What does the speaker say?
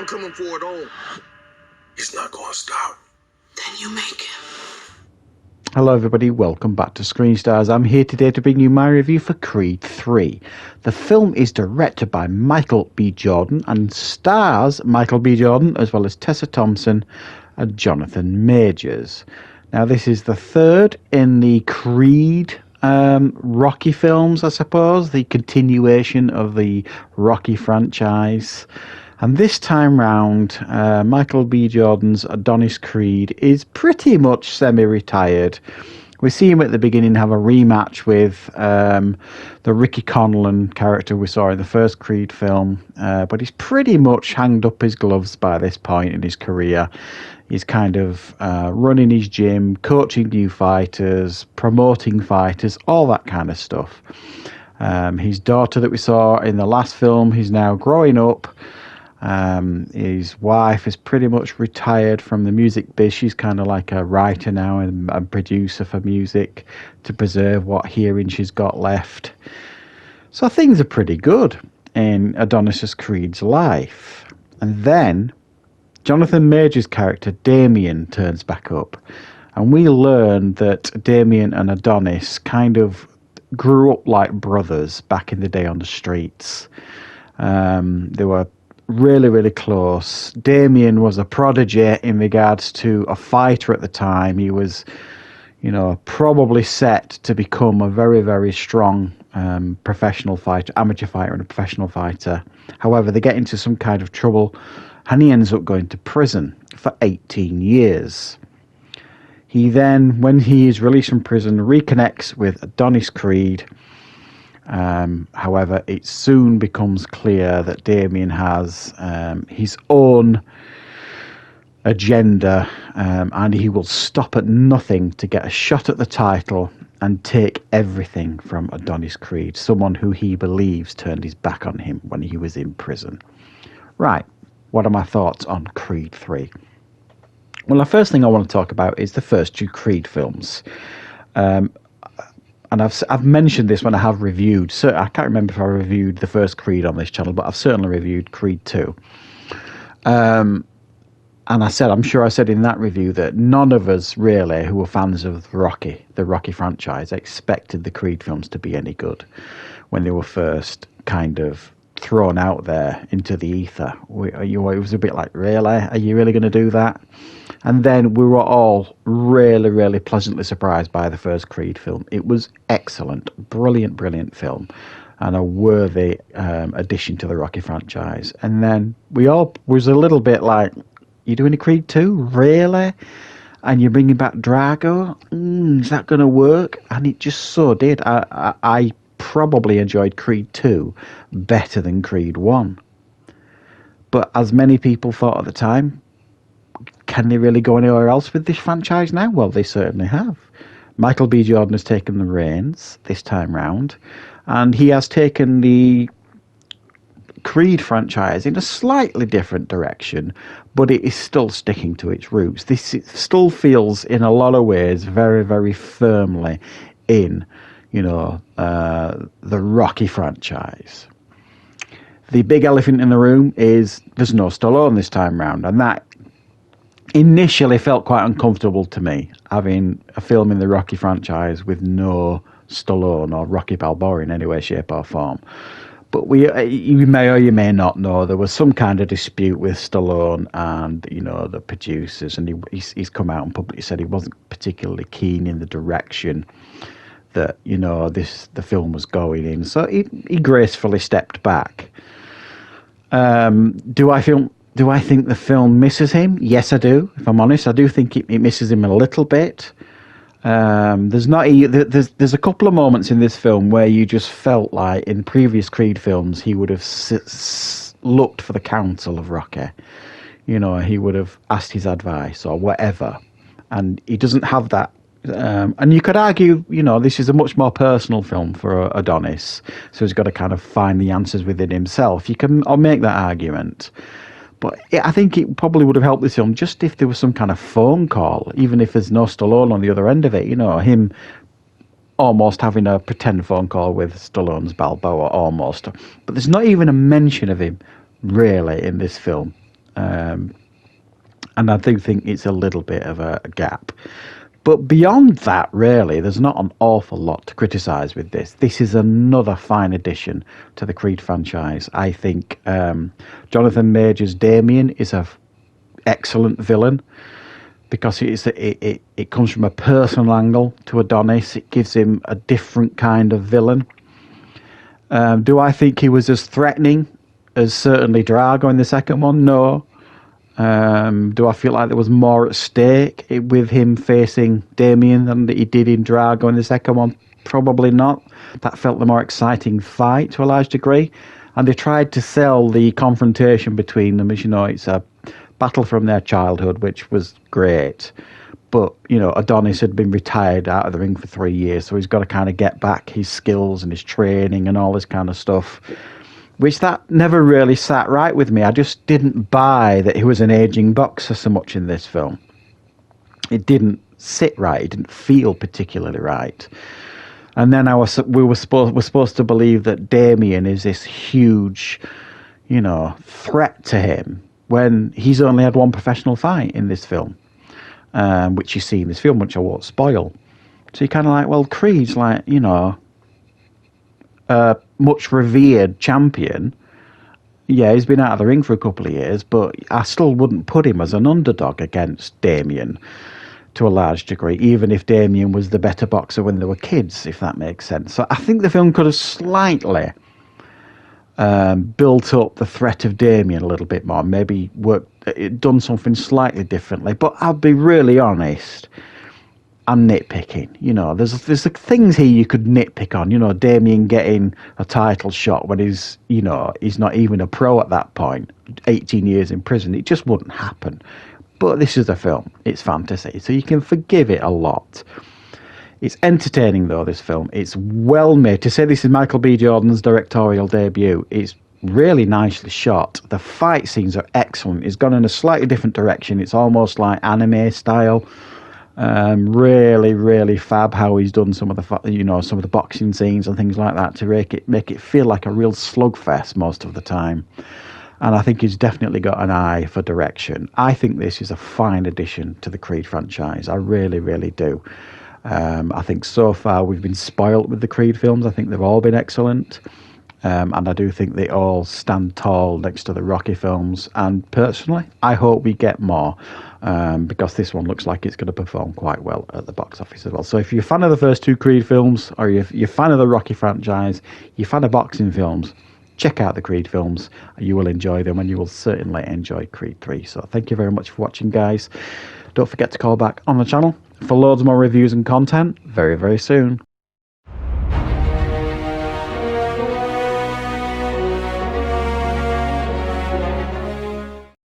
I'm coming for it all. He's not gonna stop. Then you make him. Hello everybody, welcome back to Screenstars. I'm here today to bring you my review for Creed 3. The film is directed by Michael B. Jordan and stars Michael B. Jordan as well as Tessa Thompson and Jonathan Majors. Now this is the third in the Creed Rocky films, I suppose, the continuation of the Rocky franchise. And this time round, Michael B. Jordan's Adonis Creed is pretty much semi-retired. We see him at the beginning have a rematch with the Ricky Conlan character we saw in the first Creed film. But he's pretty much hanged up his gloves by this point in his career. He's kind of running his gym, coaching new fighters, promoting fighters, all that kind of stuff. His daughter that we saw in the last film, he's now growing up. His wife is pretty much retired from the music biz. She's kind of like a writer now and producer for music to preserve what hearing she's got left. So things are pretty good in Adonis Creed's life. And then Jonathan Majors' character Damien turns back up, and we learn that Damien and Adonis kind of grew up like brothers back in the day on the streets. They were really close. Damien was a prodigy in regards to a fighter at the time. He was, probably set to become a very strong professional fighter, amateur fighter and a professional fighter. However, they get into some kind of trouble and he ends up going to prison for 18 years. He then, when he is released from prison, reconnects with Adonis Creed. However, it soon becomes clear that Damien has his own agenda, and he will stop at nothing to get a shot at the title and take everything from Adonis Creed, someone who he believes turned his back on him when he was in prison. Right, what are my thoughts on Creed 3? Well, the first thing I want to talk about is the first two Creed films. And I've mentioned this when I have reviewed. So I can't remember if I reviewed the first Creed on this channel, but I've certainly reviewed Creed 2. And I'm sure I said in that review that none of us really who were fans of the Rocky franchise expected the Creed films to be any good when they were first kind of thrown out there into the ether. It was a bit like, really? Are you really going to do that? And then we were all really pleasantly surprised by the first Creed film. It was excellent, brilliant film, and a worthy addition to the Rocky franchise. And then we all was a little bit like, you doing a Creed 2? Really? And you're bringing back Drago? Is that going to work? And it just so did. I probably enjoyed Creed 2 better than Creed 1. But as many people thought at the time, can they really go anywhere else with this franchise now? Well, they certainly have. Michael B. Jordan has taken the reins this time round, and he has taken the Creed franchise in a slightly different direction, but it is still sticking to its roots. This still feels, in a lot of ways, very firmly in, the Rocky franchise. The big elephant in the room is there's no Stallone this time round, and that initially felt quite uncomfortable to me, having a film in the Rocky franchise with no Stallone or Rocky Balboa in any way, shape or form. But you may or you may not know, there was some kind of dispute with Stallone and, the producers, and he's come out and publicly said he wasn't particularly keen in the direction that, the film was going in. So he gracefully stepped back. Do I think the film misses him? Yes, I do. If I'm honest, I do think it misses him a little bit. There's a couple of moments in this film where you just felt like in previous Creed films he would have looked for the counsel of Rocky. He would have asked his advice or whatever, and he doesn't have that. And you could argue, this is a much more personal film for Adonis, so he's got to kind of find the answers within himself. I'll make that argument. But I think it probably would have helped this film just if there was some kind of phone call, even if there's no Stallone on the other end of it. Him almost having a pretend phone call with Stallone's Balboa, almost. But there's not even a mention of him, really, in this film. And I do think it's a little bit of a gap. But beyond that, really, there's not an awful lot to criticise with this. This is another fine addition to the Creed franchise. I think Jonathan Major's Damien is an excellent villain because it comes from a personal angle to Adonis. It gives him a different kind of villain. Do I think he was as threatening as certainly Drago in the second one? No. Do I feel like there was more at stake with him facing Damien than he did in Drago in the second one? Probably not. That felt the more exciting fight to a large degree. And they tried to sell the confrontation between them as, it's a battle from their childhood, which was great. But, Adonis had been retired out of the ring for 3 years, so he's got to kind of get back his skills and his training and all this kind of stuff. Which that never really sat right with me. I just didn't buy that he was an aging boxer so much in this film. It didn't sit right. It didn't feel particularly right. And then we were supposed to believe that Damien is this huge, threat to him when he's only had one professional fight in this film, which you see in this film, which I won't spoil. So you're kind of like, well, Creed's like, much revered champion. Yeah, he's been out of the ring for a couple of years, but I still wouldn't put him as an underdog against Damien to a large degree, even if Damien was the better boxer when they were kids, if that makes sense. So I think the film could have slightly built up the threat of Damien a little bit more, maybe done something slightly differently. But I'll be really honest, I'm nitpicking. There's things here you could nitpick on. Damien getting a title shot when he's not even a pro at that point, 18 years in prison. It just wouldn't happen. But this is a film. It's fantasy, so you can forgive it a lot. It's entertaining, though, this film. It's well made. To say this is Michael B. Jordan's directorial debut, it's really nicely shot. The fight scenes are excellent. It's gone in a slightly different direction. It's almost like anime style. Really, really fab how he's done some of the boxing scenes and things like that to make it feel like a real slugfest most of the time. And I think he's definitely got an eye for direction. I think this is a fine addition to the Creed franchise. I really, really do. I think so far we've been spoilt with the Creed films. I think they've all been excellent. And I do think they all stand tall next to the Rocky films. And personally, I hope we get more. Because this one looks like it's going to perform quite well at the box office as well. So if you're a fan of the first two Creed films, or you're a fan of the Rocky franchise, you're a fan of boxing films, check out the Creed films. You will enjoy them, and you will certainly enjoy Creed 3. So thank you very much for watching, guys. Don't forget to call back on the channel for loads more reviews and content very, very soon.